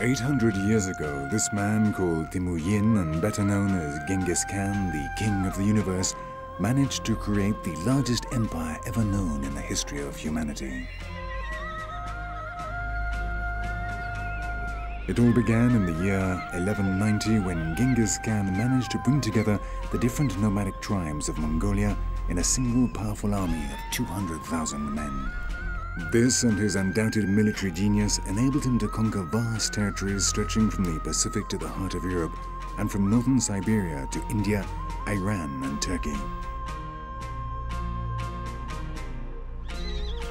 800 years ago, this man called Temujin, and better known as Genghis Khan, the king of the universe, managed to create the largest empire ever known in the history of humanity. It all began in the year 1190 when Genghis Khan managed to bring together the different nomadic tribes of Mongolia in a single powerful army of 200,000 men. This and his undoubted military genius enabled him to conquer vast territories stretching from the Pacific to the heart of Europe and from northern Siberia to India, Iran and Turkey.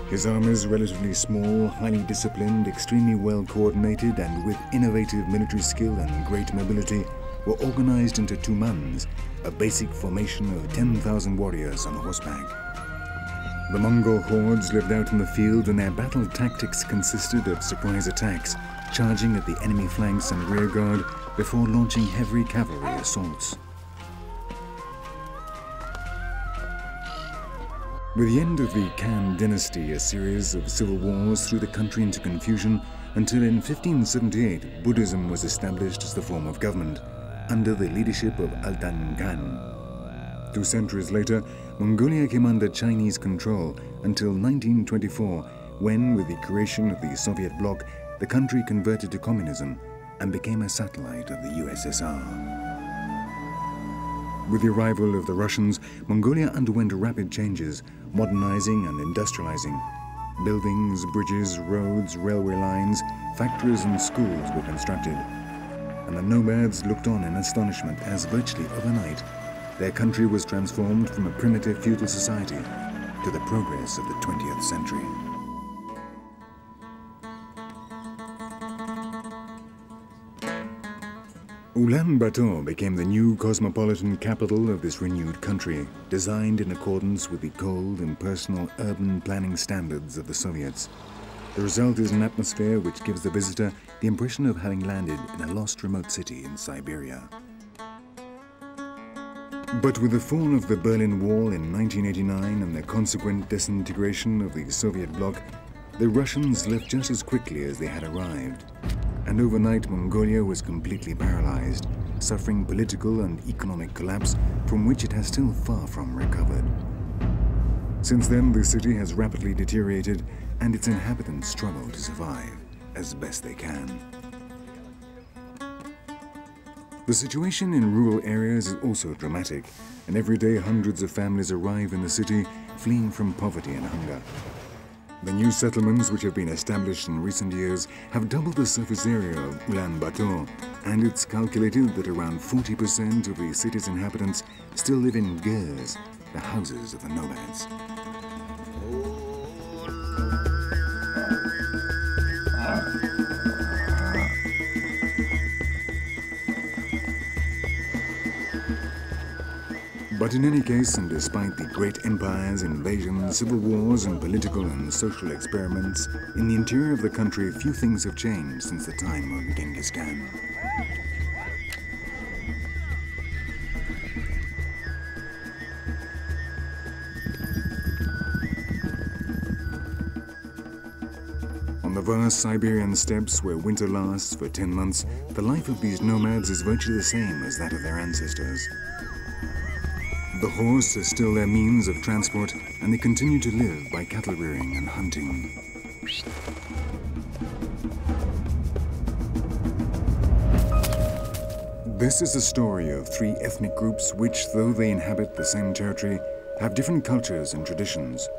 His armies, relatively small, highly disciplined, extremely well coordinated and with innovative military skill and great mobility, were organized into tumans, a basic formation of 10,000 warriors on horseback. The Mongol hordes lived out in the field, and their battle tactics consisted of surprise attacks, charging at the enemy flanks and rear guard before launching heavy cavalry assaults. With the end of the Khan dynasty, a series of civil wars threw the country into confusion until in 1578 Buddhism was established as the form of government under the leadership of Altan Khan. 2 centuries later, Mongolia came under Chinese control until 1924, when, with the creation of the Soviet bloc, the country converted to communism and became a satellite of the USSR. With the arrival of the Russians, Mongolia underwent rapid changes, modernizing and industrializing. Buildings, bridges, roads, railway lines, factories and schools were constructed. And the nomads looked on in astonishment as virtually overnight, their country was transformed from a primitive feudal society to the progress of the 20th century. Ulaanbaatar became the new cosmopolitan capital of this renewed country, designed in accordance with the cold, impersonal urban planning standards of the Soviets. The result is an atmosphere which gives the visitor the impression of having landed in a lost remote city in Siberia. But with the fall of the Berlin Wall in 1989 and the consequent disintegration of the Soviet bloc, the Russians left just as quickly as they had arrived. And overnight, Mongolia was completely paralyzed, suffering political and economic collapse from which it has still far from recovered. Since then, the city has rapidly deteriorated and its inhabitants struggle to survive as best they can. The situation in rural areas is also dramatic, and every day hundreds of families arrive in the city fleeing from poverty and hunger. The new settlements which have been established in recent years have doubled the surface area of Ulaanbaatar, and it's calculated that around 40% of the city's inhabitants still live in gers, the houses of the nomads. But in any case, and despite the great empires, invasions, civil wars, and political and social experiments, in the interior of the country, few things have changed since the time of Genghis Khan. On the vast Siberian steppes, where winter lasts for 10 months, the life of these nomads is virtually the same as that of their ancestors. The horse is still their means of transport, and they continue to live by cattle rearing and hunting. This is the story of 3 ethnic groups which, though they inhabit the same territory, have different cultures and traditions.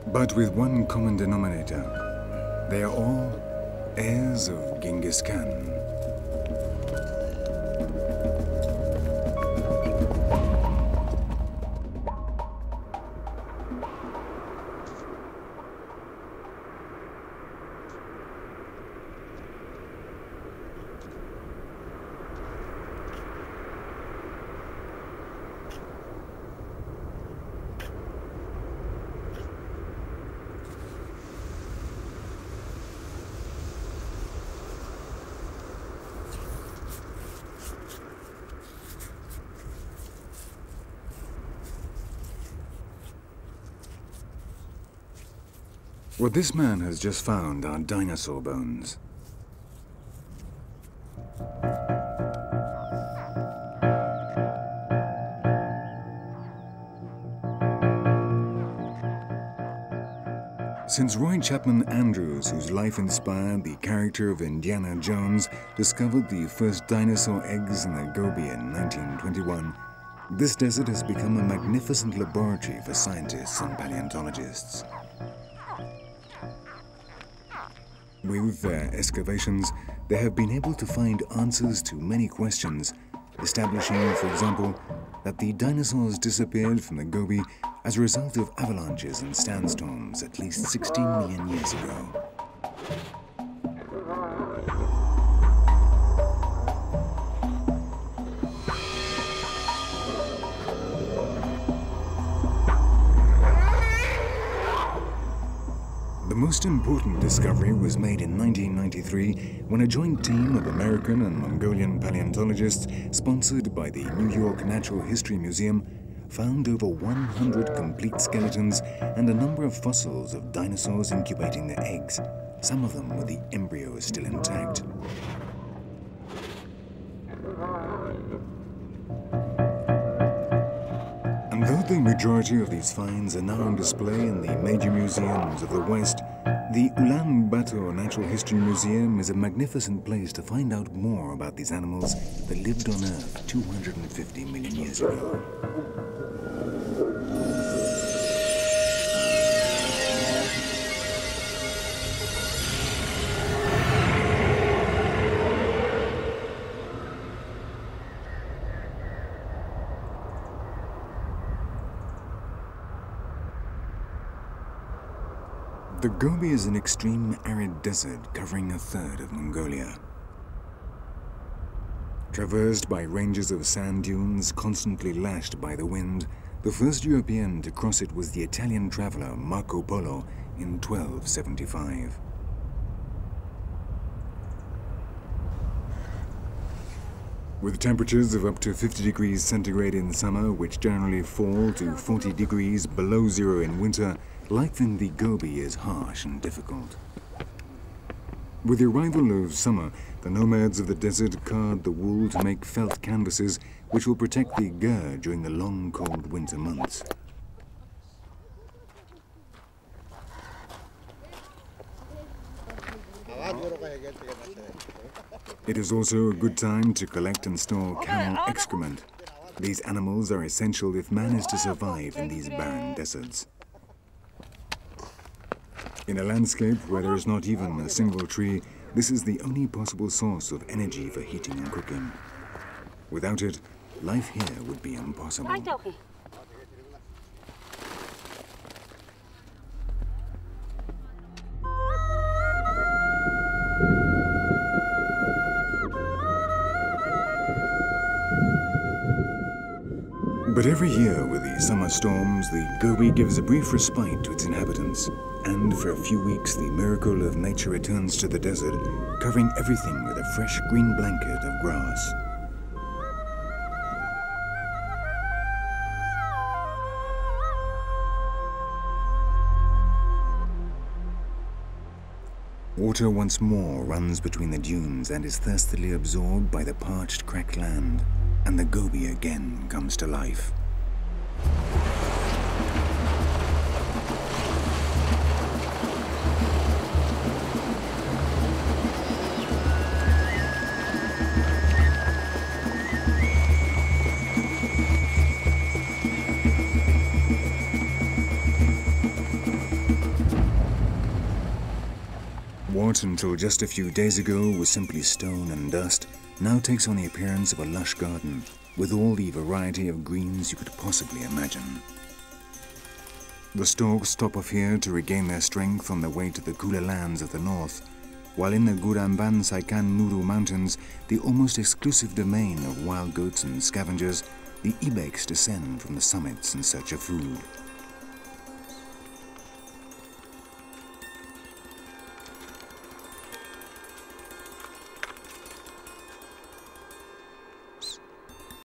But with one common denominator, they are all heirs of Genghis Khan. What this man has just found are dinosaur bones. Since Roy Chapman Andrews, whose life inspired the character of Indiana Jones, discovered the first dinosaur eggs in the Gobi in 1921, this desert has become a magnificent laboratory for scientists and paleontologists. With their excavations, they have been able to find answers to many questions, establishing, for example, that the dinosaurs disappeared from the Gobi as a result of avalanches and sandstorms at least 16 million years ago. The most important discovery was made in 1993 when a joint team of American and Mongolian paleontologists, sponsored by the New York Natural History Museum, found over 100 complete skeletons and a number of fossils of dinosaurs incubating their eggs, some of them with the embryos still intact. And though the majority of these finds are now on display in the major museums of the West, the Ulaanbaatar Natural History Museum is a magnificent place to find out more about these animals that lived on Earth 250 million years ago. The Gobi is an extreme arid desert covering a third of Mongolia. Traversed by ranges of sand dunes constantly lashed by the wind, the first European to cross it was the Italian traveler Marco Polo in 1275. With temperatures of up to 50 degrees centigrade in summer, which generally fall to 40 degrees below zero in winter, life in the Gobi is harsh and difficult. With the arrival of summer, the nomads of the desert card the wool to make felt canvases which will protect the gers during the long, cold winter months. It is also a good time to collect and store camel excrement. These animals are essential if man is to survive in these barren deserts. In a landscape where there is not even a single tree, this is the only possible source of energy for heating and cooking. Without it, life here would be impossible. But every year with the summer storms, the Gobi gives a brief respite to its inhabitants. And for a few weeks, the miracle of nature returns to the desert, covering everything with a fresh green blanket of grass. Water once more runs between the dunes and is thirstily absorbed by the parched, cracked land. And the Gobi again comes to life. What until just a few days ago was simply stone and dust now takes on the appearance of a lush garden with all the variety of greens you could possibly imagine. The storks stop off here to regain their strength on their way to the cooler lands of the north, while in the Guramban Saikan Nuru Mountains, the almost exclusive domain of wild goats and scavengers, the ibex descend from the summits in search of food.